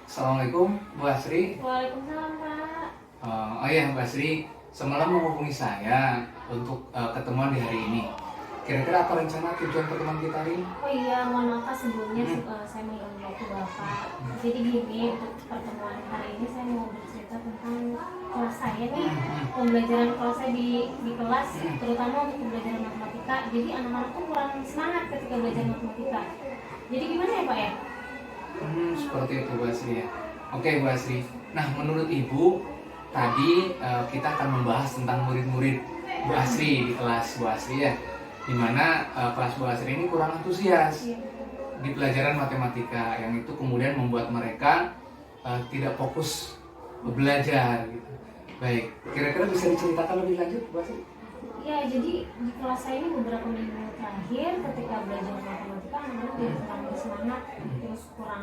Assalamualaikum, Bu Asri. Waalaikumsalam, Kak. Oh iya, Bu Asri, semalam menghubungi saya untuk ketemuan di hari ini. Kira-kira apa rencana tujuan pertemuan kita hari ini? Oh iya, mohon maaf Kak, sebelumnya saya mengganggu waktu Bapak. Jadi gini, untuk pertemuan hari ini saya mau bercerita tentang kelas saya nih, pembelajaran kelas saya di kelas, terutama untuk pembelajaran matematika. Jadi anak-anak tuh kurang semangat ketika belajar matematika. Jadi gimana ya Pak ya? Seperti itu, Bu Asri ya. Oke, Bu Asri. Nah, menurut Ibu, tadi kita akan membahas tentang murid-murid Bu Asri di kelas Bu Asri ya. Dimana kelas Bu Asri ini kurang antusias di pelajaran matematika, yang itu kemudian membuat mereka tidak fokus belajar gitu. Baik, kira-kira bisa diceritakan lebih lanjut, Bu Asri? Ya, jadi di kelas saya ini beberapa minggu terakhir ketika belajar matematika anak-anak jadi kurang bersemangat, terus kurang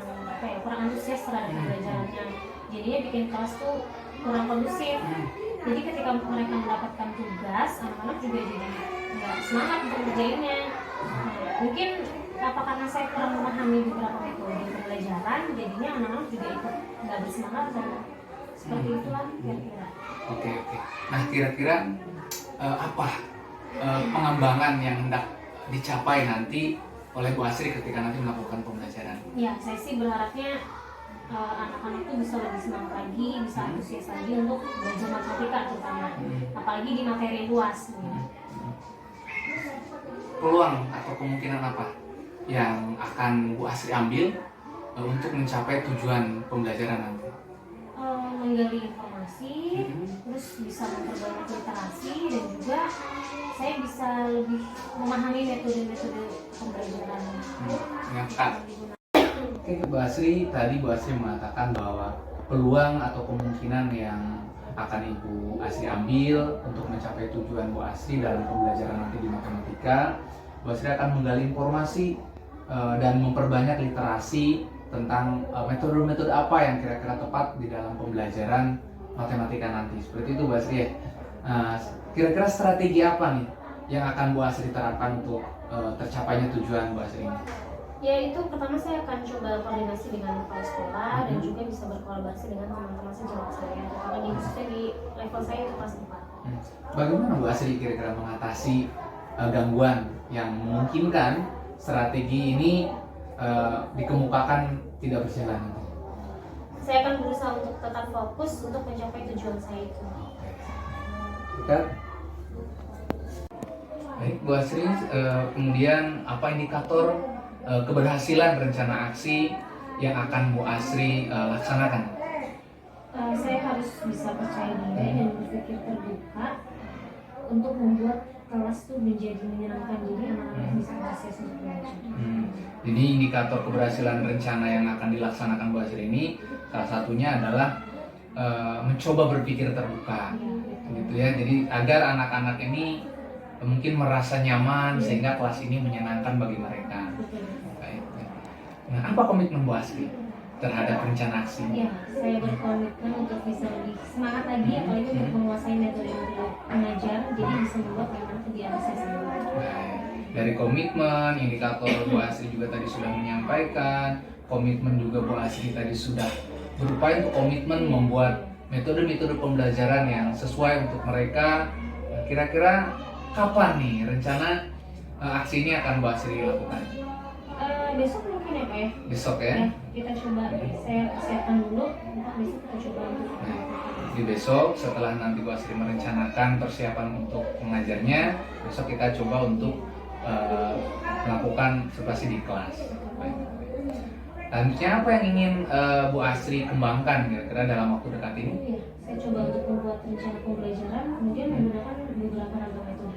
antusias terhadap pembelajarannya. Jadinya bikin kelas tuh kurang kondusif. Jadi ketika mereka mendapatkan tugas, anak-anak juga jadi nggak semangat untuk ngerjainnya. Mungkin apa karena saya kurang memahami beberapa metode pembelajaran, jadinya anak-anak juga ikut nggak bersemangat dan seperti itulah kira-kira. Oke. Nah, kira-kira apa pengembangan yang hendak dicapai nanti oleh Bu Asri ketika nanti melakukan pembelajaran? Ya, saya sih berharapnya anak-anak itu bisa lebih semangat lagi, bisa antusias lagi untuk belajar matematika terutama, apalagi di materi luas. Peluang atau kemungkinan apa yang akan Bu Asri ambil untuk mencapai tujuan pembelajaran nanti? Menggali informasi, terus bisa memperbanyak literasi, dan juga saya bisa lebih memahami metode-metode pembelajaran Yang Kak. Oke, Bu Asri, tadi Bu Asri mengatakan bahwa peluang atau kemungkinan yang akan Ibu Asri ambil untuk mencapai tujuan Bu Asri dalam pembelajaran nanti di matematika, Bu Asri akan menggali informasi dan memperbanyak literasi tentang metode-metode apa yang kira-kira tepat di dalam pembelajaran matematika nanti. Seperti itu Bu Asri ya. Kira-kira strategi apa nih yang akan Bu Asri terapkan untuk tercapainya tujuan Bu Asri ini? Ya, itu pertama saya akan coba koordinasi dengan kepala sekolah dan juga bisa berkolaborasi dengan teman-teman sejawat saya, terutama di khususnya di level saya itu kelas 4. Bagaimana Bu Asri kira-kira mengatasi gangguan yang memungkinkan strategi ini dikemukakan tidak berjalan? Saya akan berusaha untuk tetap fokus untuk mencapai tujuan saya itu. Dekat. Baik, Bu Asri, kemudian apa indikator keberhasilan rencana aksi yang akan Bu Asri laksanakan? Saya harus bisa percaya diri dan berpikir terbuka untuk membuat kelas itu menjadi menyenangkan, jadi anak-anak bisa antusias untuk belajar. Jadi indikator keberhasilan rencana yang akan dilaksanakan Bu Asri ini salah satunya adalah mencoba berpikir terbuka, gitu ya. Jadi agar anak-anak ini mungkin merasa nyaman sehingga kelas ini menyenangkan bagi mereka. Baik. Nah, apa komitmen Bu Asri terhadap rencana aksi? Ya, saya berkomitmen untuk bisa lebih semangat lagi, apalagi untuk menguasai metode-metode mengajar, jadi bisa membuat anak-anak lebih antusias. Dari komitmen, indikator Bu Asri juga tadi sudah menyampaikan, komitmen juga Bu Asri tadi sudah berupaya untuk komitmen membuat metode-metode pembelajaran yang sesuai untuk mereka. Kira-kira kapan nih rencana aksi ini akan Bu Asri lakukan? Besok mungkin ya Pak ya? Besok ya? Kita coba, saya siapkan dulu, besok kita coba untuk Di besok setelah nanti Bu Asri merencanakan persiapan untuk mengajarnya, besok kita coba untuk melakukan observasi di kelas. Baik. Selanjutnya apa yang ingin Bu Asri kembangkan kira-kira dalam waktu dekat ini? Ya, saya coba untuk membuat rencana pembelajaran, kemudian menggunakan beberapa ragam metode.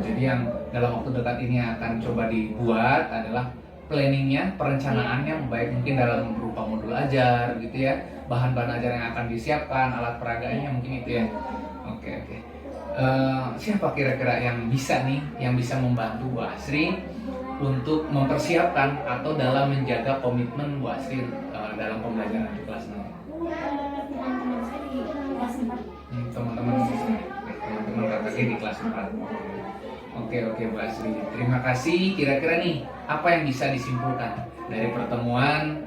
Jadi yang dalam waktu dekat ini akan coba dibuat adalah planningnya, perencanaannya, baik mungkin dalam berupa modul ajar gitu ya, bahan-bahan ajar yang akan disiapkan, alat peraganya mungkin itu ya. Oke. Siapa kira-kira yang bisa membantu Bu Asri untuk mempersiapkan atau dalam menjaga komitmen Bu Asri dalam pembelajaran di kelas nanti? Teman-teman saya di kelas 4. Teman-teman KKG di kelas 4. Oke Bu Asri, terima kasih. Kira-kira nih apa yang bisa disimpulkan dari pertemuan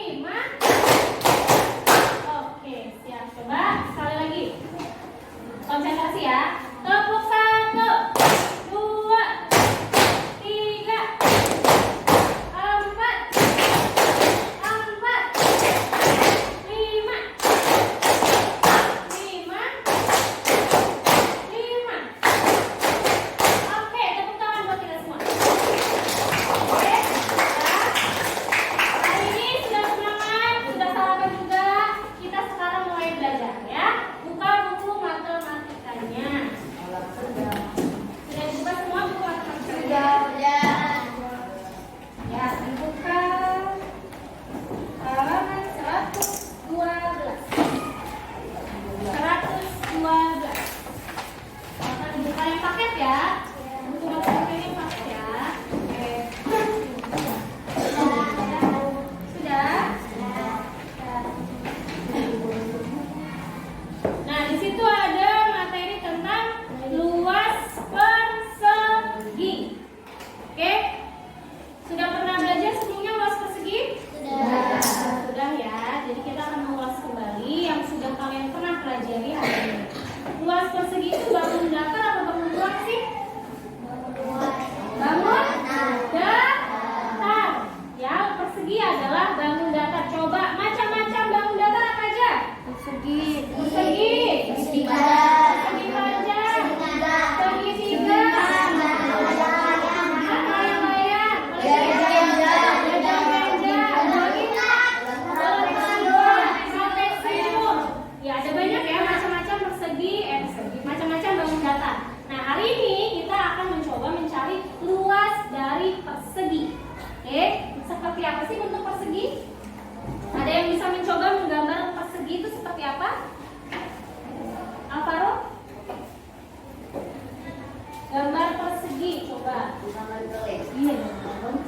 Iya dong.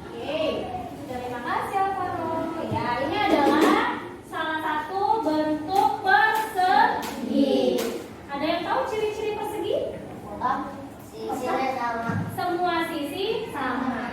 Oke, terima kasih Alvaro. Ya, ini adalah salah satu bentuk persegi. Ada yang tahu ciri-ciri persegi? Sisinya sama. Semua sisi sama.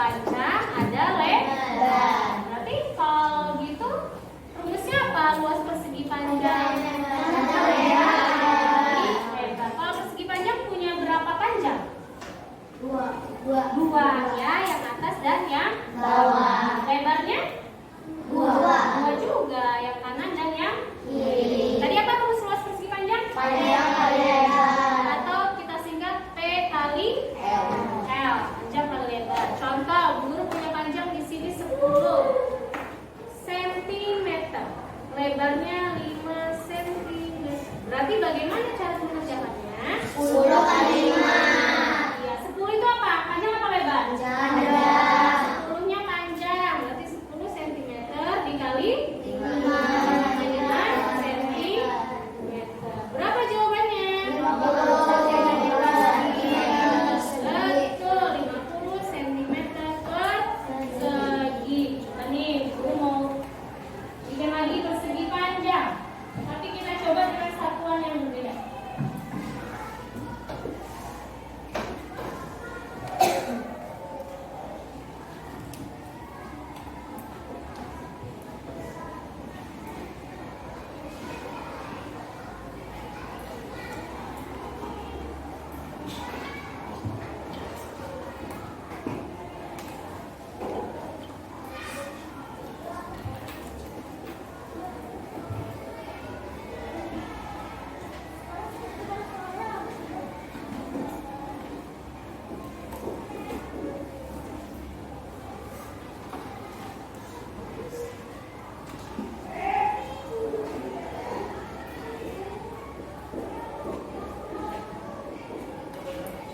panjang, ada lebar. Berarti kalau gitu rumusnya apa? Luas persegi panjang dikali lebar. Kalau persegi panjang punya berapa panjang? Dua ya, yang atas dan yang bawah. Lebarnya? Dua juga, yang kanan dan yang kiri. Tadi apa rumus luas persegi panjang? Panjang kali lebar. Atau kita singkat P kali L. Panjang kali lebar. Contoh, guru punya panjang di sini 10 cm, lebarnya 5 cm. Berarti bagaimana cara mengerjakannya? 10 kali 5. Iya, 10 itu apa? Panjang apa lebar? Panjang. 10-nya panjang, berarti 10 cm dikali 5 cm. Berapa jawabannya? 50 cm. Betul, 50 cm persegi. Coba nih, guru mau bikin lagi persegi panjang. Tapi kita coba dengan satuan yang berbeda.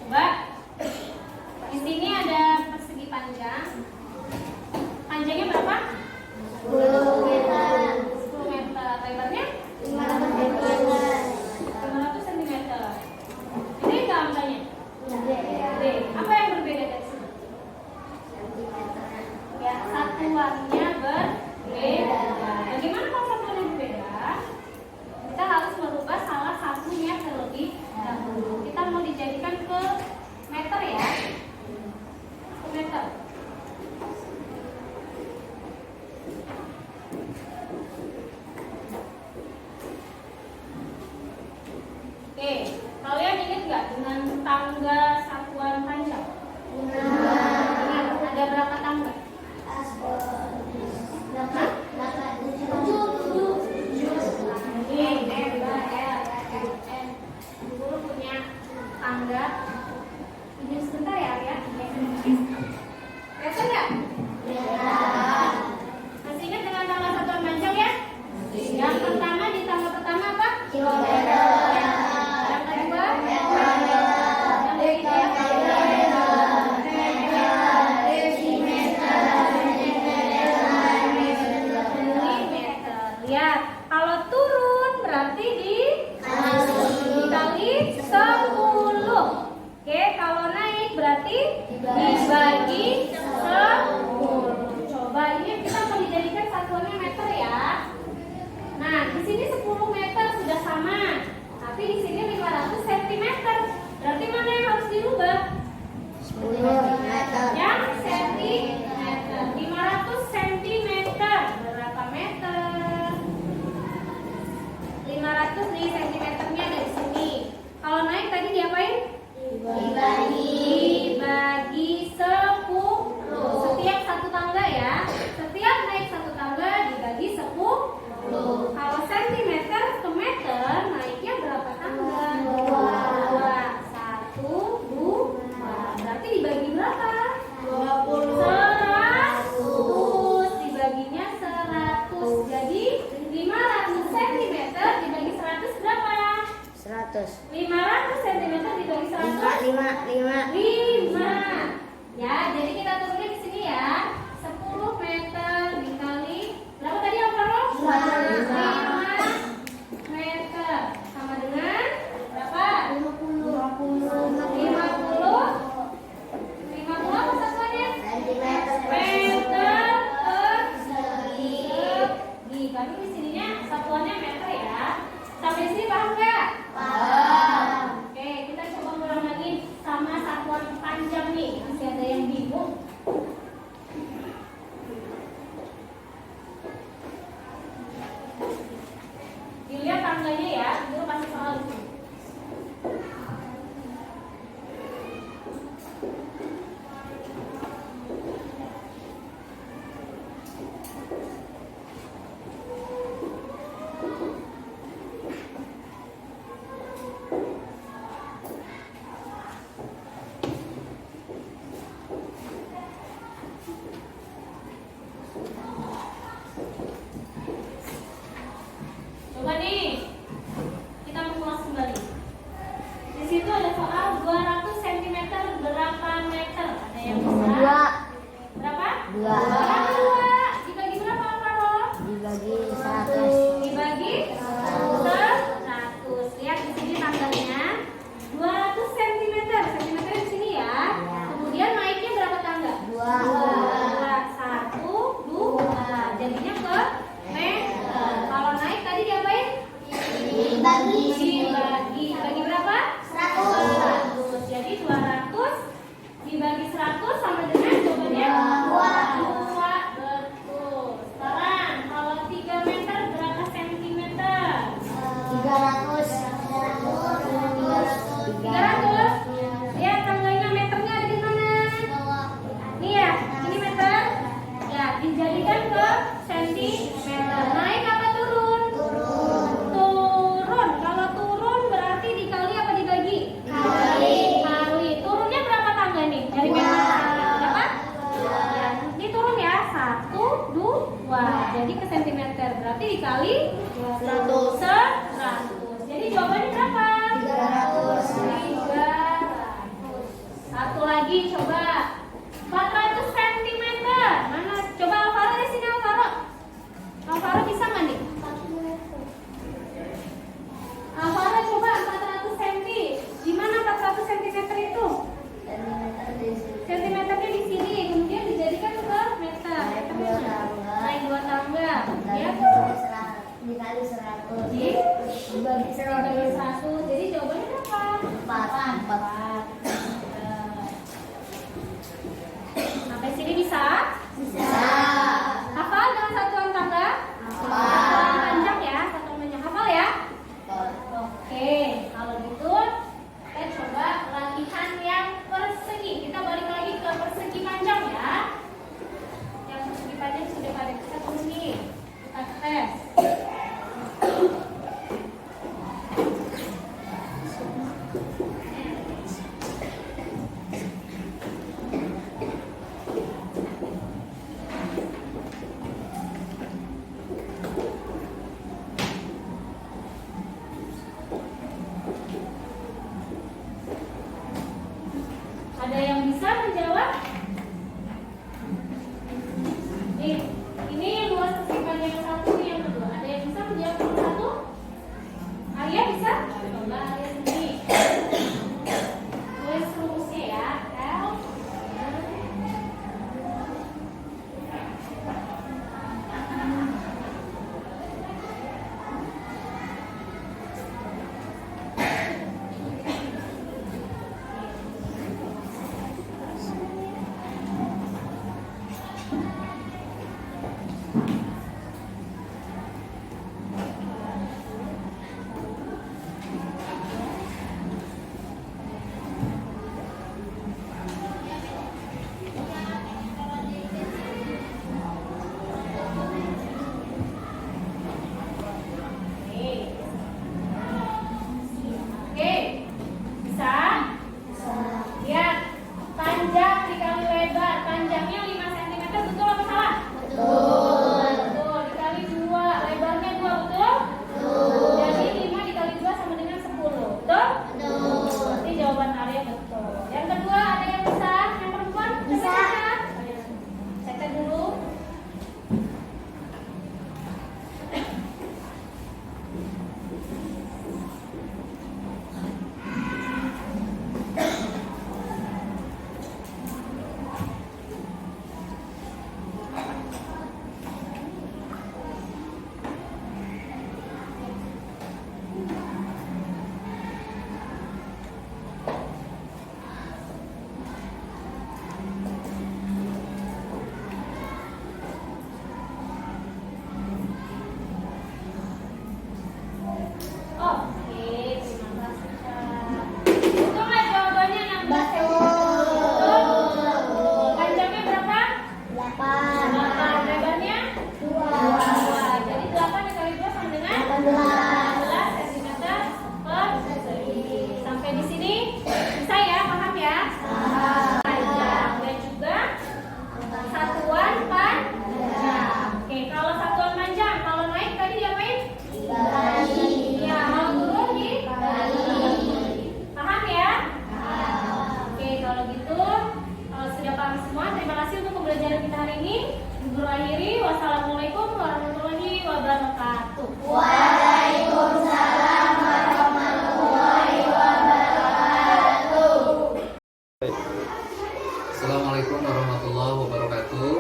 Coba di sini ada persegi panjang. Panjangnya berapa? 10 meter. 10 meter. Lebarnya 500 meter. 500 cm. Ini enggak angkanya? D. Apa yang berbeda dari sini? Ya, satuannya berbeda. Bagaimana kalau satuannya berbeda? Kita harus merubah salah satunya terlebih dahulu. Kita mau dijadikan ke meter ya. Ke meter. Oke, kalian ingat nggak dengan tangga satuan panjang? Ingat, ada berapa tangga? Guru punya tangga. Ini sebentar ya, Arya. Kelihatan nggak? Masih ingat dengan tangga satuan panjang ya? Yang pertama, di tangga pertama apa? Kilometer. Yang kedua? Yang ketiga? Milimeter. Lihat, kalau turun berarti dikali 10. Oke, kalau naik berarti dibagi 10. Coba ini kita mau dijadikan satuannya meter ya. Nah, di sini 10 meter sudah sama. Tapi di sini 500 cm. Berarti mana yang harus dirubah? 10 meter. Yang centimeter. 500 cm. Berapa meter? 500 nih cm-nya dari sini. Kalau naik tadi diapain? Dibagi 10. Setiap satu tangga ya. Setiap naik satu tangga dibagi 10. Kalau centimeter ke meter naiknya berapa tangga? 2. 1, 2. Berarti dibagi berapa? 100. Dibaginya 100. Jadi 500 cm dibagi 100 berapa? 100. 500 cm dibagi 100 5. Ya, jadi kita tulisnya di sini ya. 10 meter dikali berapa tadi yang Farul? 5 meter sama dengan berapa? 50 apa satuannya? Centimeter. Meter persegi. Kami di sininya satuannya meter ya. Sampai sini paham nggak? Oke, kita coba ulang lagi sama satuan panjang nih. Masih ada yang bingung? situ ada soal 200 cm berapa meter? Ada yang bisa? Dua. Berapa? Dua. Dua. Dibagi berapa, Alvaro? Dibagi 100. Dibagi 100. Lihat di sini tanggalnya 200 cm. Cm di sini ya. Kemudian naiknya berapa tangga? Dua. 1, 2. Jadinya ke meter. Kalau naik tadi diapain? Dibagi. Dibagi berapa? 100. Jadi 200 dibagi 100 sama dengan jawabannya Dua. 2. Betul. Sekarang kalau 3 meter berapa sentimeter? 300. 300. Lihat tangganya meternya ada di mana? Nih ya, ini meter. Ya, dijadikan ke sentimeter. Naik apa turun? Turun. Kalau turun berarti dikali apa dibagi? Kali. Turunnya berapa tangga nih? Dari meter berapa? Ya, ini turun ya. 1, 2. Jadi ke sentimeter. Berarti dikali 100. Jadi jawabannya berapa? 300. 300. Satu lagi coba. 400 cm. Mana? Coba Alvaro di sini, Alvaro. Alvaro bisa nggak nih? Alvaro coba 400 cm. Di mana 400 cm itu? Sentimeternya di sini, kemudian dijadikan ke meter. Naik 2 tangga. Ya. Dikali 100. Dibagi 100. Jadi jawabannya berapa? 4. Sampai sini bisa? Bisa. Hafal dengan satuan tangga? Satuan panjang ya, satuan panjang. Hafal ya? Oke, kalau gitu kita coba latihan yang persegi. Kita balik lagi ke persegi panjang ya. Yang persegi panjang sudah pada kita tulis. Kita tes. Ada yang bisa menjawab? Nih, ini luas persegi panjang yang satu, ini yang kedua. Ada yang bisa menjawab yang satu? Arya bisa? Coba Arya sendiri. Tulis rumusnya ya. L. Oke, bisa? Lihat, panjang dikali lebar. Panjangnya 5 cm, betul apa salah? Betul. Dikali 2, lebarnya 2, betul? Jadi 5 dikali 2 sama dengan 10. Betul? Berarti jawaban Arya betul. Yang kedua, ada yang bisa? Yang perempuan? Bisa. Cetek dulu. Oke, terima kasih Kak. Betul nggak jawabannya 16 cm? Betul. Panjangnya berapa? 8. Lebarnya? 2. Jadi 8 dikali 2 sama dengan 18 cm persegi. Sampai di sini bisa ya, paham ya? Panjang dan juga satuan panjang. Oke, kalau satuan panjang, kalau naik tadi diapain? Ya, kalau turun dibagi. Paham ya? Assalamualaikum warahmatullahi wabarakatuh.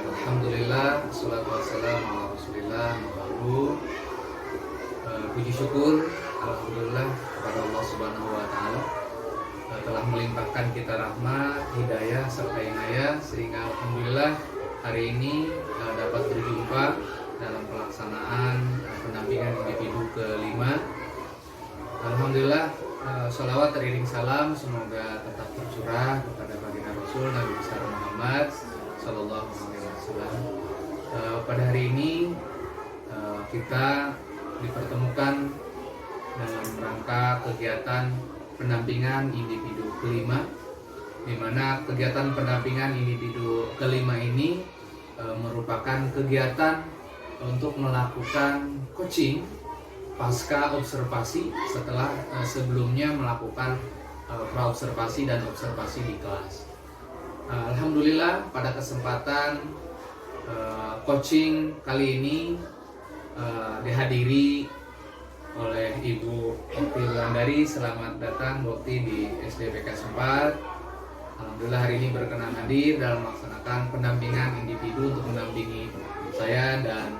Alhamdulillah, wassalatu wassalamu ala rasulillah. Puji syukur alhamdulillah kepada Allah Subhanahu wa taala telah melimpahkan kita rahmat, hidayah serta inayah sehingga alhamdulillah hari ini dapat berjumpa dalam pelaksanaan pendampingan individu kelima. Alhamdulillah, sholawat teriring salam semoga tetap tercurah kepada baginda Rasul Nabi besar Muhammad Sallallahu Alaihi Wasallam. Pada hari ini kita dipertemukan dalam rangka kegiatan pendampingan individu kelima, di mana kegiatan pendampingan individu kelima ini merupakan kegiatan untuk melakukan coaching pasca observasi setelah sebelumnya melakukan praobservasi dan observasi di kelas. Alhamdulillah pada kesempatan coaching kali ini dihadiri oleh Ibu Okti Wulandari. Selamat datang Bu Okti di SDPK 4. Alhamdulillah hari ini berkenan hadir dalam melaksanakan pendampingan individu untuk mendampingi saya dan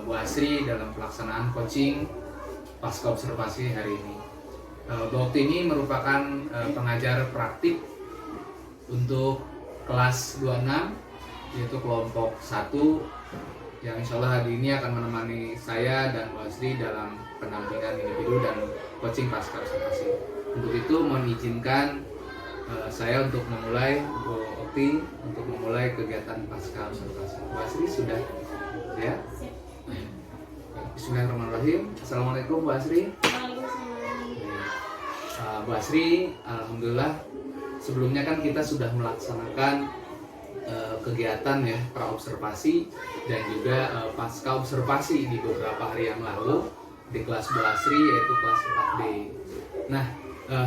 Bu Asri dalam pelaksanaan coaching pasca observasi hari ini. Bu Okti ini merupakan pengajar praktik untuk kelas 26, yaitu kelompok 1 yang insya Allah hari ini akan menemani saya dan Bu Asri dalam pendampingan individu dan coaching pasca observasi. Untuk itu mohon izinkan saya untuk memulai, Bu Okti, untuk memulai kegiatan pasca observasi. Bu Asri sudah ya? Bismillahirrahmanirrahim. Assalamualaikum Bu Asri. Bu Asri, alhamdulillah sebelumnya kan kita sudah melaksanakan kegiatan ya praobservasi dan juga pasca observasi di beberapa hari yang lalu di kelas Bu Asri, yaitu kelas 4B. Nah,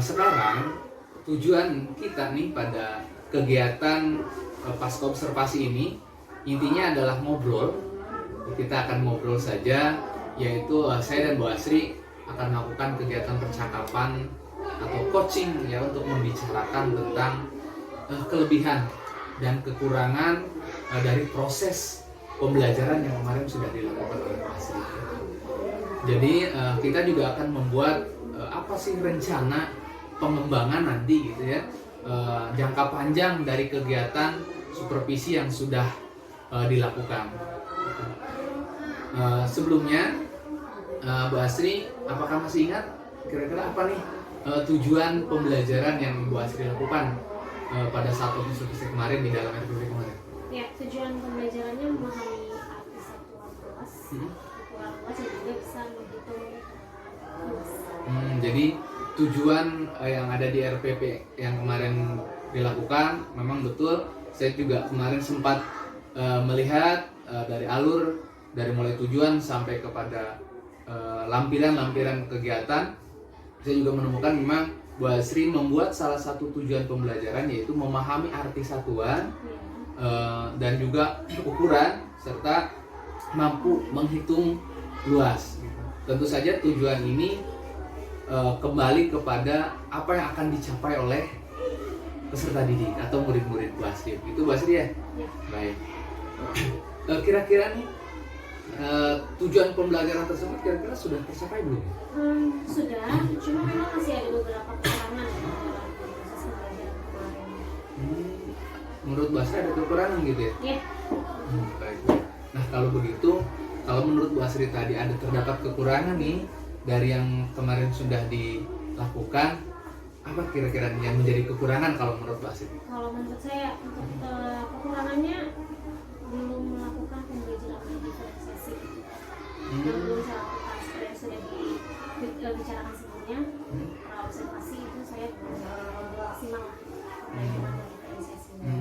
sekarang tujuan kita nih pada kegiatan pasca observasi ini intinya adalah ngobrol. Kita akan ngobrol saja, yaitu saya dan Bu Asri akan melakukan kegiatan percakapan atau coaching ya untuk membicarakan tentang kelebihan dan kekurangan dari proses pembelajaran yang kemarin sudah dilakukan oleh Bu Asri. Jadi kita juga akan membuat apa sih rencana pengembangan nanti gitu ya, jangka panjang dari kegiatan supervisi yang sudah dilakukan. Sebelumnya Bu Asri, apakah masih ingat kira-kira apa nih tujuan pembelajaran yang Bu Asri lakukan pada saat observasi kemarin di dalam RPP kemarin? Ya, tujuan pembelajarannya memahami arti satuan kelas, ukuran kelas, dan juga bisa menghitung kelas. Jadi tujuan yang ada di RPP yang kemarin dilakukan memang betul. Saya juga kemarin sempat melihat dari alur, dari mulai tujuan sampai kepada lampiran-lampiran kegiatan. Saya juga menemukan memang Bu Asri membuat salah satu tujuan pembelajaran yaitu memahami arti satuan dan juga ukuran serta mampu menghitung luas. Tentu saja tujuan ini kembali kepada apa yang akan dicapai oleh peserta didik atau murid-murid Bu Asri. Itu Bu Asri ya? Ya. Baik. Kira-kira nih tujuan pembelajaran tersebut kira-kira sudah tercapai belum? Sudah, cuma memang masih ada beberapa kekurangan dalam proses pembelajaran kemarin. Menurut Bu Asri ada kekurangan gitu ya? Ya. Baik. Nah kalau begitu, kalau menurut Bu Asri tadi ada terdapat kekurangan nih dari yang kemarin sudah dilakukan, apa kira-kira yang menjadi kekurangan kalau menurut Bu Asri? Kalau menurut saya untuk kekurangannya belum melakukan pembelajaran diferensiasi. Yang belum saya lakukan seperti yang sudah dibicarakan sebelumnya, observasi itu saya belum maksimal pembelajaran diferensiasinya.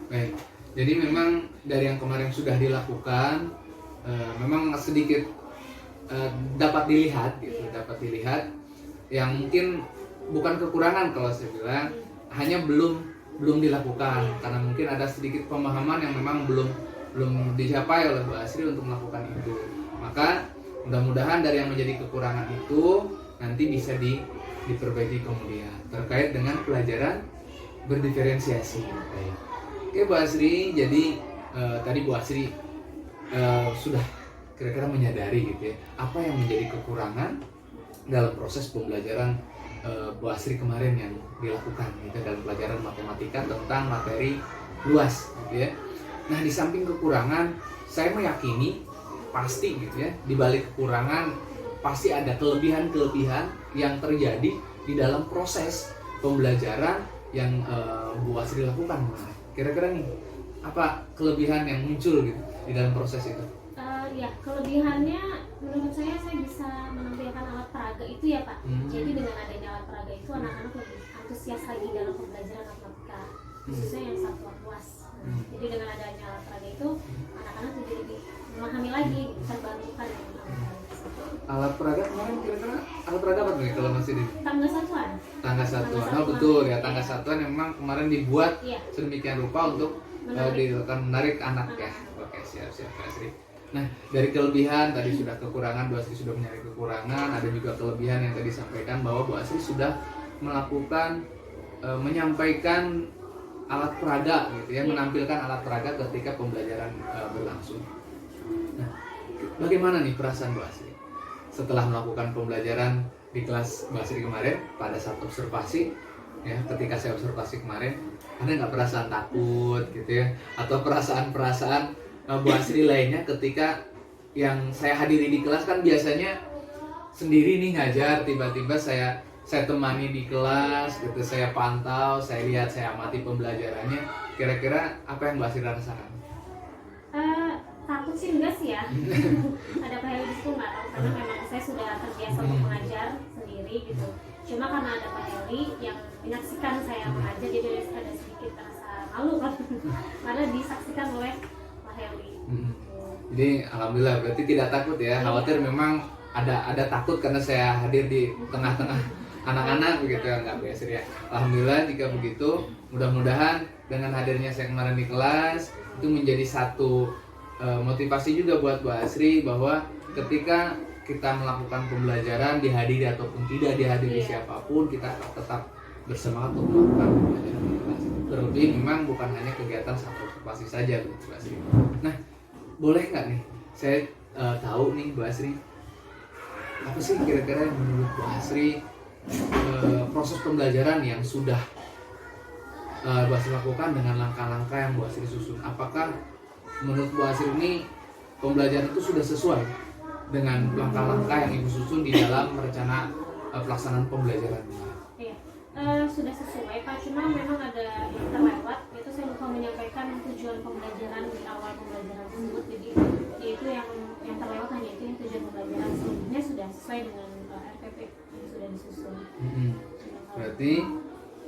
Baik. Jadi memang dari yang kemarin sudah dilakukan, memang sedikit dapat dilihat gitu, dapat dilihat yang mungkin bukan kekurangan kalau saya bilang, hanya belum dilakukan karena mungkin ada sedikit pemahaman yang memang belum dicapai oleh Bu Asri untuk melakukan itu. Maka mudah-mudahan dari yang menjadi kekurangan itu nanti bisa diperbaiki kemudian terkait dengan pelajaran Berdiferensiasi. Iya. Baik. Oke Bu Asri, jadi tadi Bu Asri sudah kira-kira menyadari gitu ya, apa yang menjadi kekurangan dalam proses pembelajaran Bu Asri kemarin yang dilakukan gitu dalam pelajaran matematika tentang materi luas gitu ya. Nah, di samping kekurangan, saya meyakini pasti gitu ya, di balik kekurangan pasti ada kelebihan-kelebihan yang terjadi di dalam proses pembelajaran yang Bu Asri lakukan. Kira-kira nih, apa kelebihan yang muncul gitu di dalam proses itu? Ya, kelebihannya menurut saya bisa menampilkan alat peraga itu ya Pak. Jadi dengan adanya alat peraga itu anak-anak lebih antusias lagi dalam pembelajaran matematika, khususnya yang satuan kelas. Jadi dengan adanya alat peraga itu anak-anak jadi lebih memahami lagi, terbantukan dengan alat peraga tersebut. Alat peraga kemarin kira-kira alat peraga apa nih kalau masih di Tangga satuan. tangga satuan? Tangga Oh satuan. betul ya, tangga Iya. satuan yang memang kemarin dibuat Iya. sedemikian rupa untuk dilakukan menarik anak ya. Oke, siap Pak Asri. Nah, dari kelebihan tadi sudah kekurangan, Bu Asri sudah mencari kekurangan, ada juga kelebihan yang tadi disampaikan bahwa Bu Asri sudah melakukan menyampaikan alat peraga gitu ya, menampilkan alat peraga ketika pembelajaran berlangsung. Nah, bagaimana nih perasaan Bu Asri setelah melakukan pembelajaran di kelas Bu Asri kemarin pada saat observasi ya, ketika saya observasi kemarin, ada nggak perasaan takut gitu ya, atau perasaan-perasaan Bu Asri lainnya ketika yang saya hadiri di kelas? Kan biasanya sendiri nih ngajar, tiba-tiba saya temani di kelas gitu, saya pantau, saya lihat, saya amati pembelajarannya. Kira-kira apa yang Bu Asri rasakan? Takut sih enggak sih ya. Ada Pak Heli di situ nggak tahu, karena memang saya sudah terbiasa untuk mengajar sendiri gitu. Cuma karena ada Pak Heli yang menyaksikan saya mengajar, jadi ada sedikit rasa malu kan karena disaksikan oleh Pak Heli. Jadi alhamdulillah berarti tidak takut ya. Khawatir memang ada takut karena saya hadir di tengah-tengah anak-anak begitu ya, nggak biasa ya. Alhamdulillah jika begitu, mudah-mudahan dengan hadirnya saya kemarin di kelas itu menjadi satu motivasi juga buat Bu Asri bahwa ketika kita melakukan pembelajaran dihadiri ataupun tidak dihadiri siapapun, kita tetap bersemangat untuk melakukan pembelajaran di kelas. Terlebih memang bukan hanya kegiatan satu observasi saja Bu Asri. Nah, boleh nggak nih saya tahu nih Bu Asri, apa sih kira-kira yang menurut Bu Asri proses pembelajaran yang sudah Bu Asri lakukan dengan langkah-langkah yang Bu Asri susun? Apakah menurut Bu Asri ini pembelajaran itu sudah sesuai dengan langkah-langkah yang Ibu susun di dalam rencana pelaksanaan pembelajaran? Iya, sudah sesuai Pak, cuma memang ada yang terlewat, yaitu saya lupa menyampaikan tujuan pembelajaran di awal pembelajaran tersebut. Jadi yaitu yang terlewat hanya itu, yang tujuan pembelajaran sebelumnya sudah sesuai dengan RPP yang sudah disusun. Berarti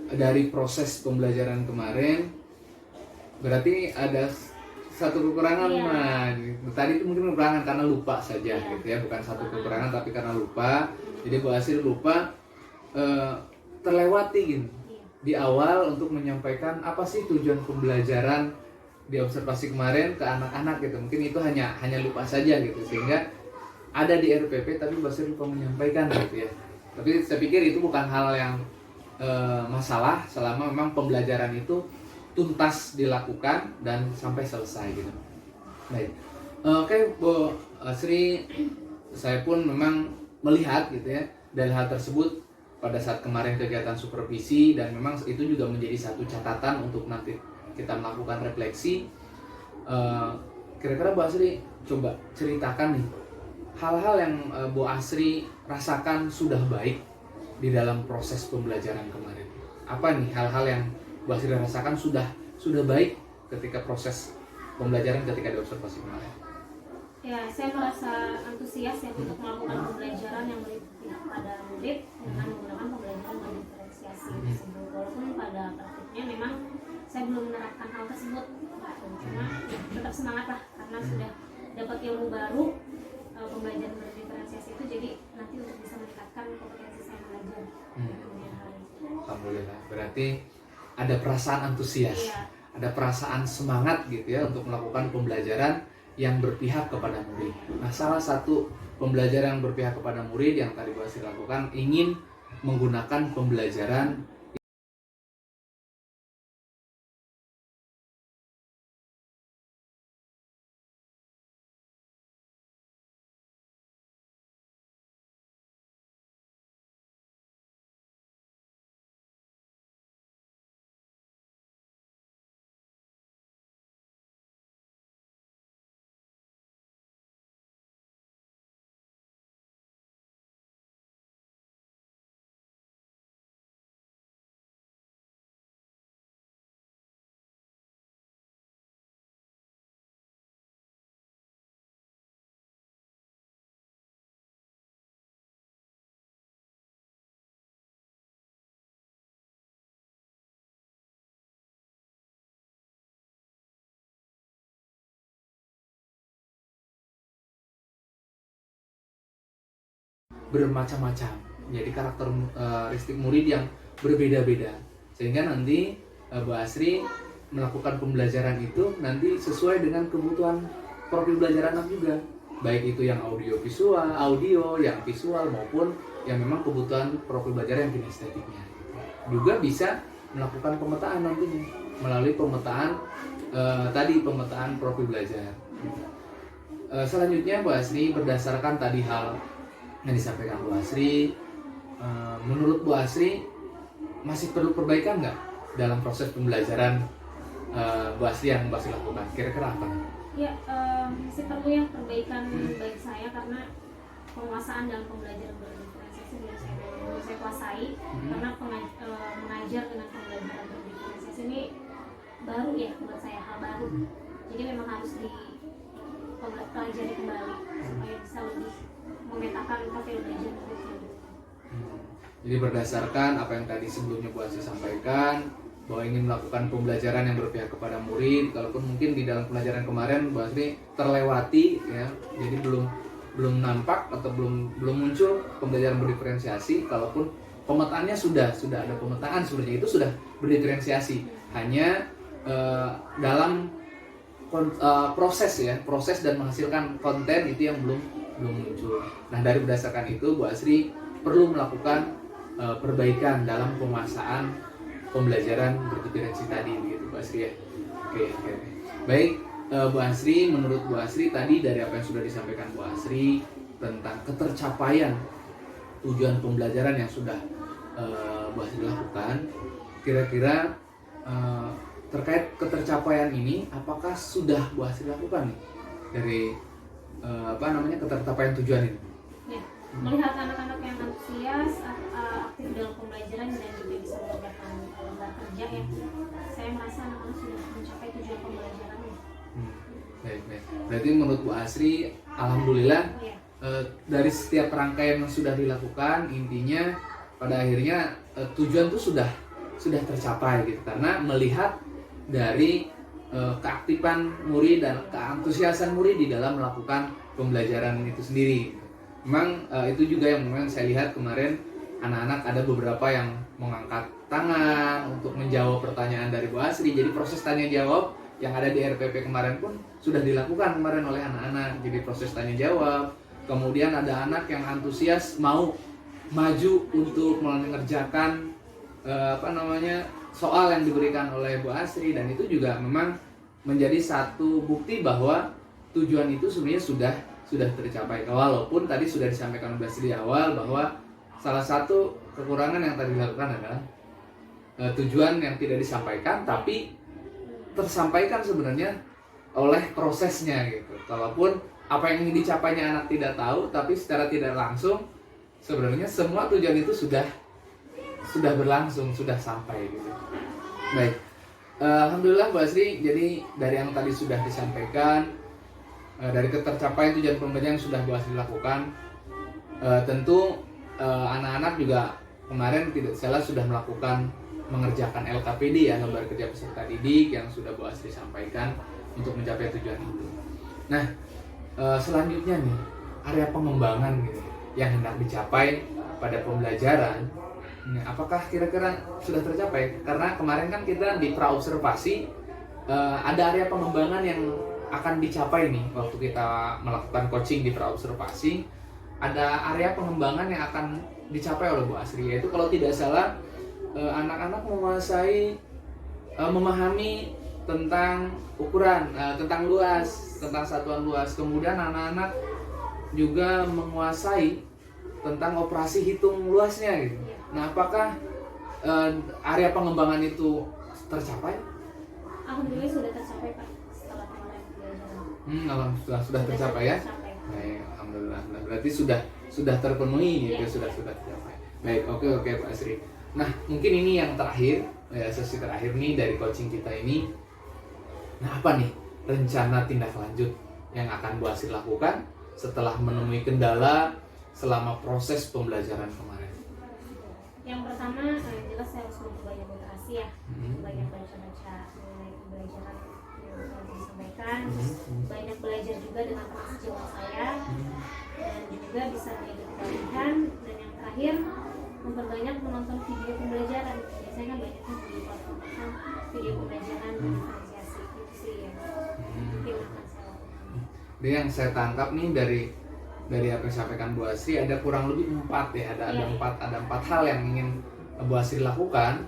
dari proses pembelajaran kemarin berarti ada satu kekurangan. Iya. Nah, tadi itu mungkin kekurangan karena lupa saja Iya. gitu ya, bukan satu kekurangan tapi karena lupa. Jadi Bu Asri lupa terlewati gitu Iya. di awal untuk menyampaikan apa sih tujuan pembelajaran di observasi kemarin ke anak-anak gitu. Mungkin itu hanya lupa saja gitu, sehingga ada di RPP tapi Bu Asri lupa menyampaikan gitu ya. Tapi saya pikir itu bukan hal yang masalah selama memang pembelajaran itu tuntas dilakukan dan sampai selesai gitu. Baik. Oke Bu Asri, saya pun memang melihat gitu ya dari hal tersebut pada saat kemarin kegiatan supervisi, dan memang itu juga menjadi satu catatan untuk nanti kita melakukan refleksi. Kira-kira Bu Asri coba ceritakan nih hal-hal yang Bu Asri rasakan sudah baik di dalam proses pembelajaran kemarin. Apa nih hal-hal yang Bu Asri rasakan sudah baik ketika proses pembelajaran ketika di observasi kemarin? Ya, saya merasa antusias ya untuk melakukan pembelajaran yang berpihak pada murid dengan menggunakan pembelajaran berdiferensiasi tersebut. Walaupun pada praktiknya memang saya belum menerapkan hal tersebut, cuma tetap semangat lah karena sudah dapat ilmu baru pembelajaran berdiferensiasi itu, jadi nanti untuk bisa meningkatkan kompetensi saya mengajar di kemudian hari. Alhamdulillah, berarti ada perasaan antusias, Iya. ada perasaan semangat gitu ya untuk melakukan pembelajaran yang berpihak kepada murid. Nah, salah satu pembelajaran yang berpihak kepada murid yang tadi Bu Asri lakukan ingin menggunakan pembelajaran bermacam-macam. Jadi karakteristik murid yang berbeda-beda. Sehingga nanti Bu Asri melakukan pembelajaran itu nanti sesuai dengan kebutuhan profil belajar anak juga. Baik itu yang audio, yang visual maupun yang memang kebutuhan profil belajar yang kinestetiknya. Juga bisa melakukan pemetaan nantinya melalui pemetaan pemetaan profil belajar. Selanjutnya Bu Asri berdasarkan tadi hal yang disampaikan Bu Asri, menurut Bu Asri masih perlu perbaikan nggak dalam proses pembelajaran Bu Asri yang Bu Asri lakukan? Kira-kira apa? Ya, masih perlu yang perbaikan bagi saya karena penguasaan dalam pembelajaran berdiferensiasi belum saya kuasai. Karena mengajar dengan pembelajaran berdiferensiasi ini baru ya buat saya, hal baru. Jadi memang harus dipelajari kembali supaya bisa lebih memetakan profil belajar muridnya. Jadi berdasarkan apa yang tadi sebelumnya Bu Asri sampaikan, bahwa ingin melakukan pembelajaran yang berpihak kepada murid, kalaupun mungkin di dalam pelajaran kemarin Bu Asri terlewati ya, jadi belum nampak atau belum muncul pembelajaran berdiferensiasi. Kalaupun pemetaannya sudah ada pemetaan sebenarnya, itu sudah berdiferensiasi, hanya dalam proses dan menghasilkan konten itu yang belum muncul. Nah, dari berdasarkan itu Bu Asri perlu melakukan perbaikan dalam penguasaan pembelajaran berdiferensiasi tadi, begitu Bu Asri ya. Oke. Baik, Bu Asri, menurut Bu Asri tadi dari apa yang sudah disampaikan Bu Asri tentang ketercapaian tujuan pembelajaran yang sudah Bu Asri lakukan, kira-kira terkait ketercapaian ini apakah sudah Bu Asri lakukan nih dari ketercapaian tujuan ini? Ya, melihat anak-anak yang antusias, aktif dalam pembelajaran dan juga bisa melakukan kerja ya, saya merasa anak-anak sudah mencapai tujuan pembelajarannya. Baik. Berarti menurut Bu Asri, alhamdulillah dari setiap rangkaian yang sudah dilakukan, intinya pada akhirnya tujuan itu sudah tercapai gitu, karena melihat dari keaktifan murid dan keantusiasan murid di dalam melakukan pembelajaran itu sendiri. Memang itu juga yang memang saya lihat kemarin anak-anak ada beberapa yang mengangkat tangan untuk menjawab pertanyaan dari Bu Asri. Jadi proses tanya jawab yang ada di RPP kemarin pun sudah dilakukan kemarin oleh anak-anak. Jadi proses tanya jawab. Kemudian ada anak yang antusias mau maju untuk mengerjakan soal yang diberikan oleh Bu Asri, dan itu juga memang menjadi satu bukti bahwa tujuan itu sebenarnya sudah tercapai. Walaupun tadi sudah disampaikan Bu Asri di awal bahwa salah satu kekurangan yang tadi dilakukan adalah tujuan yang tidak disampaikan tapi tersampaikan sebenarnya oleh prosesnya gitu. Kalaupun apa yang ingin dicapainya anak tidak tahu, tapi secara tidak langsung sebenarnya semua tujuan itu sudah berlangsung, sudah sampai gitu. Baik, alhamdulillah Bu Asri. Jadi dari yang tadi sudah disampaikan, dari ketercapaian tujuan pembelajaran yang sudah Bu Asri lakukan, tentu anak-anak juga kemarin tidak salah sudah melakukan mengerjakan LKPD ya, lembar kerja peserta didik yang sudah Bu Asri sampaikan untuk mencapai tujuan itu. Nah, selanjutnya nih area pengembangan gitu yang hendak dicapai pada pembelajaran. Nah, apakah kira-kira sudah tercapai? Karena kemarin kan kita di praobservasi ada area pengembangan yang akan dicapai nih waktu kita melakukan coaching di praobservasi. Ada area pengembangan yang akan dicapai oleh Bu Asri, yaitu kalau tidak salah anak-anak menguasai memahami tentang ukuran, tentang luas, tentang satuan luas. Kemudian anak-anak juga menguasai tentang operasi hitung luasnya gitu. Nah, apakah area pengembangan itu tercapai? Alhamdulillah sudah tercapai Pak setelah kemarin pembelajaran. Alhamdulillah sudah tercapai ya. Baik, alhamdulillah. Berarti sudah terpenuhi gitu, sudah tercapai. Baik, oke Pak Asri. Nah, mungkin ini yang terakhir, sesi terakhir nih dari coaching kita ini. Nah, apa nih rencana tindak lanjut yang akan Bu Asri lakukan setelah menemui kendala selama proses pembelajaran kemarin? Yang pertama, jelas saya harus memperbanyak literasi ya, banyak baca-baca mengenai pembelajaran yang telah disampaikan, terus banyak belajar juga dengan teman sejawat saya, dan juga bisa menjadi kebaikan. Dan yang terakhir, memperbanyak menonton video pembelajaran. Biasanya kan banyaknya di platform video pembelajaran diferensiasi, itu sih yang mungkin akan saya lakukan. Jadi yang saya tangkap nih dari apa yang disampaikan Bu Asri ada kurang lebih 4 ya, ada empat hal yang ingin Bu Asri lakukan,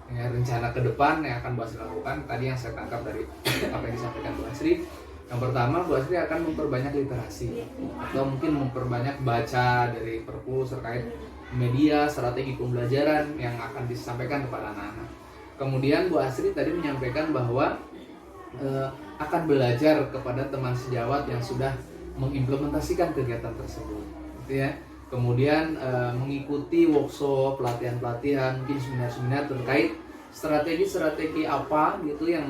ya, rencana ke depan yang akan Bu Asri lakukan. Tadi yang saya tangkap dari apa yang disampaikan Bu Asri, yang pertama Bu Asri akan memperbanyak literasi atau mungkin memperbanyak baca dari perpus terkait media, strategi pembelajaran yang akan disampaikan kepada anak-anak. Kemudian Bu Asri tadi menyampaikan bahwa akan belajar kepada teman sejawat yang sudah mengimplementasikan kegiatan tersebut, gitu ya. Kemudian mengikuti workshop, pelatihan-pelatihan, mungkin seminar-seminar terkait strategi-strategi apa gitu yang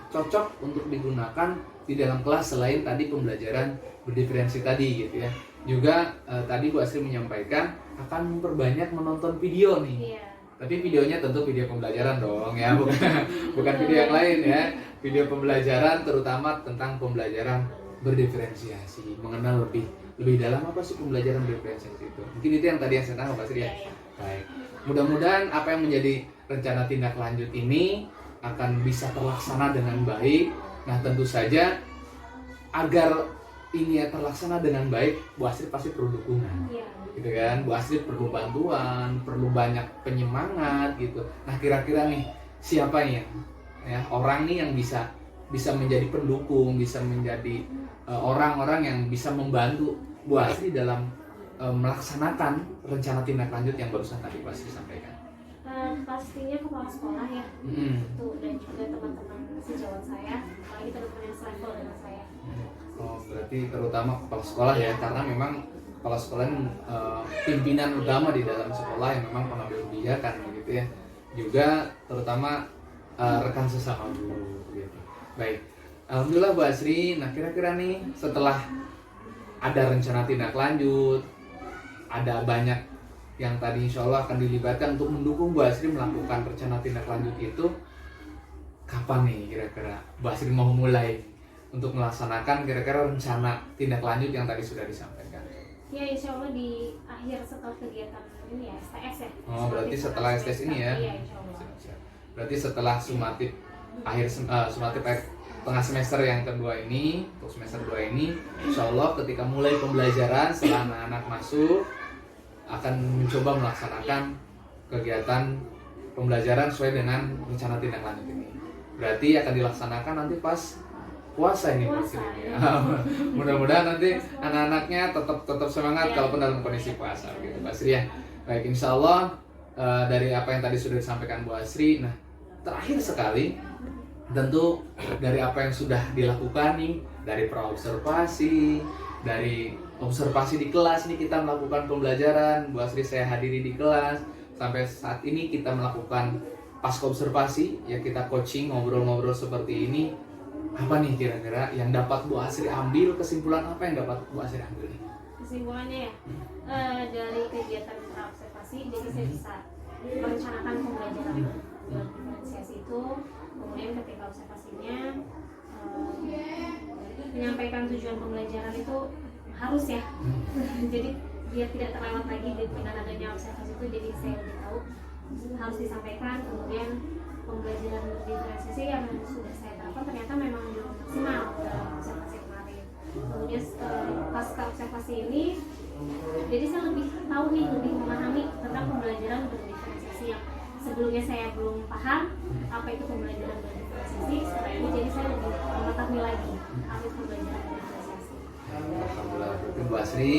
cocok untuk digunakan di dalam kelas selain tadi pembelajaran berdiferensi tadi gitu ya. Juga tadi Bu Asri menyampaikan akan memperbanyak menonton video nih. Tapi videonya tentu video pembelajaran dong ya, bukan video yang lain ya. Video pembelajaran terutama tentang pembelajaran berdiferensiasi, mengenal lebih dalam apa sih pembelajaran berdiferensiasi itu. Mungkin itu yang tadi yang saya tahu Pak Sri ya. Baik. Mudah-mudahan apa yang menjadi rencana tindak lanjut ini akan bisa terlaksana dengan baik. Nah, tentu saja agar ini terlaksana dengan baik, Bu Asri pasti perlu dukungan. Gitu kan? Bu Asri perlu bantuan, perlu banyak penyemangat gitu. Nah, kira-kira nih siapa nih ya orang nih yang bisa menjadi pendukung, bisa menjadi orang-orang yang bisa membantu Bu Asri dalam melaksanakan rencana tindak lanjut yang barusan tadi Bu Asri sampaikan? Pastinya kepala sekolah ya, itu dan juga teman-teman sejawat saya, apalagi teman-teman yang selevel dengan saya. Oh, berarti terutama kepala sekolah ya, karena memang kepala sekolah ini pimpinan utama di dalam sekolah yang memang pengambil kebijakan gitu ya. Juga terutama rekan sesama guru gitu. Baik. Alhamdulillah Bu Asri. Nah, kira-kira nih setelah ada rencana tindak lanjut, ada banyak yang tadi insya Allah akan dilibatkan untuk mendukung Bu Asri melakukan rencana tindak lanjut itu, kapan nih kira-kira Bu Asri mau mulai untuk melaksanakan kira-kira rencana tindak lanjut yang tadi sudah disampaikan? Ya, insya Allah di akhir setelah kegiatan ini ya, STS ya. Oh, berarti setelah STS ini ya? Iya, insya Allah. Berarti setelah sumatif tengah semester yang kedua ini, untuk semester 2 ini, insya Allah ketika mulai pembelajaran setelah anak-anak masuk akan mencoba melaksanakan kegiatan pembelajaran sesuai dengan rencana tindak lanjut ini. Berarti akan dilaksanakan nanti pas puasa ini. Puasa, ya. Mudah-mudahan nanti anak-anaknya tetap semangat kalaupun dalam kondisi puasa gitu, Mbak Asri ya. Baik, insya Allah dari apa yang tadi sudah disampaikan Bu Asri. Nah, terakhir sekali, tentu dari apa yang sudah dilakukan nih, dari praobservasi, dari observasi di kelas nih kita melakukan pembelajaran, Bu Asri saya hadiri di kelas, sampai saat ini kita melakukan pasca observasi, ya kita coaching, ngobrol-ngobrol seperti ini. Apa nih kira-kira yang dapat Bu Asri ambil, kesimpulan apa yang dapat Bu Asri ambil nih? Kesimpulannya ya, dari kegiatan praobservasi, jadi saya bisa merencanakan pembelajaran diferensiasi itu, kemudian ketika observasinya menyampaikan tujuan pembelajaran itu harus ya, jadi biar tidak terlewat lagi dengan adanya observasi itu, jadi saya lebih tahu harus disampaikan. Kemudian pembelajaran diferensiasi yang sudah saya terapkan ternyata memang belum maksimal dalam observasi kemarin. Kemudian pasca observasi ini, jadi saya lebih tahu nih, lebih memahami tentang pembelajaran berdiferensiasi yang sebelumnya saya belum paham apa itu pembelajaran berdiferensiasi. Setelah ini jadi saya lebih mengetahui lagi apa itu pembelajaran berdiferensiasi. Alhamdulillah, berarti Bu Asri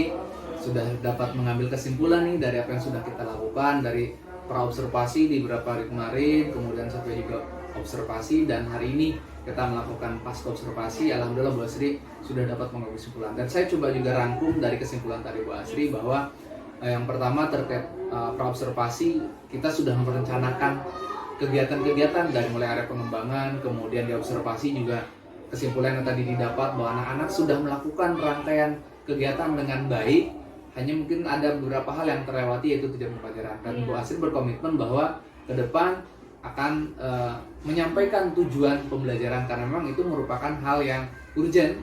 sudah dapat mengambil kesimpulan nih dari apa yang sudah kita lakukan, dari praobservasi di beberapa hari kemarin, kemudian sampai juga observasi, dan hari ini kita melakukan pasca observasi. Alhamdulillah Bu Asri sudah dapat mengambil kesimpulan, dan saya coba juga rangkum dari kesimpulan tadi Bu Asri bahwa yang pertama terkait praobservasi, kita sudah merencanakan kegiatan-kegiatan dari mulai area pengembangan, kemudian di observasi juga kesimpulan yang tadi didapat bahwa anak-anak sudah melakukan rangkaian kegiatan dengan baik, hanya mungkin ada beberapa hal yang terlewati yaitu tidak pelajaran. Dan Bu Asri berkomitmen bahwa ke depan akan menyampaikan tujuan pembelajaran, karena memang itu merupakan hal yang urgent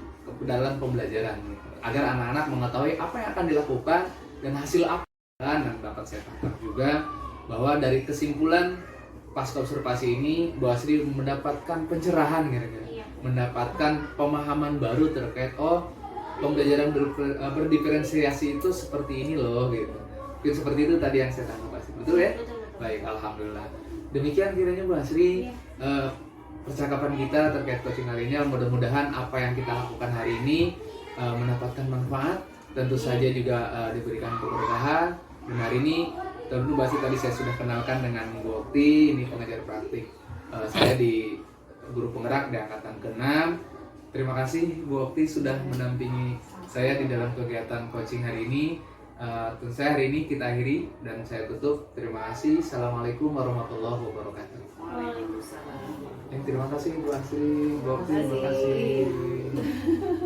dalam pembelajaran gitu. Agar anak-anak mengetahui apa yang akan dilakukan dan hasil apa. Dan dapat saya tangkap juga bahwa dari kesimpulan pasca observasi ini Bu Asri mendapatkan pencerahan kira-kira, Iya. mendapatkan pemahaman baru terkait pembelajaran berdiferensiasi itu seperti ini loh gitu. Mungkin seperti itu tadi yang saya tangkap, Bu Asri. Betul ya? Betul. Baik, alhamdulillah. Demikian kiranya Bu Asri percakapan kita terkait coaching hari ini. Mudah-mudahan apa yang kita lakukan hari ini mendapatkan manfaat, tentu saja juga diberikan keberkahan. Dan hari ini tentu Bu Asri tadi saya sudah kenalkan dengan Bu Okti, ini pengajar praktik saya di Guru Penggerak di angkatan ke-6. Terima kasih Bu Okti sudah mendampingi saya di dalam kegiatan coaching hari ini. Tentu saya hari ini kita akhiri dan saya tutup. Terima kasih. Assalamualaikum warahmatullahi wabarakatuh. Waalaikumsalam. Terima kasih Bu Asri, Bu Okti, terima kasih.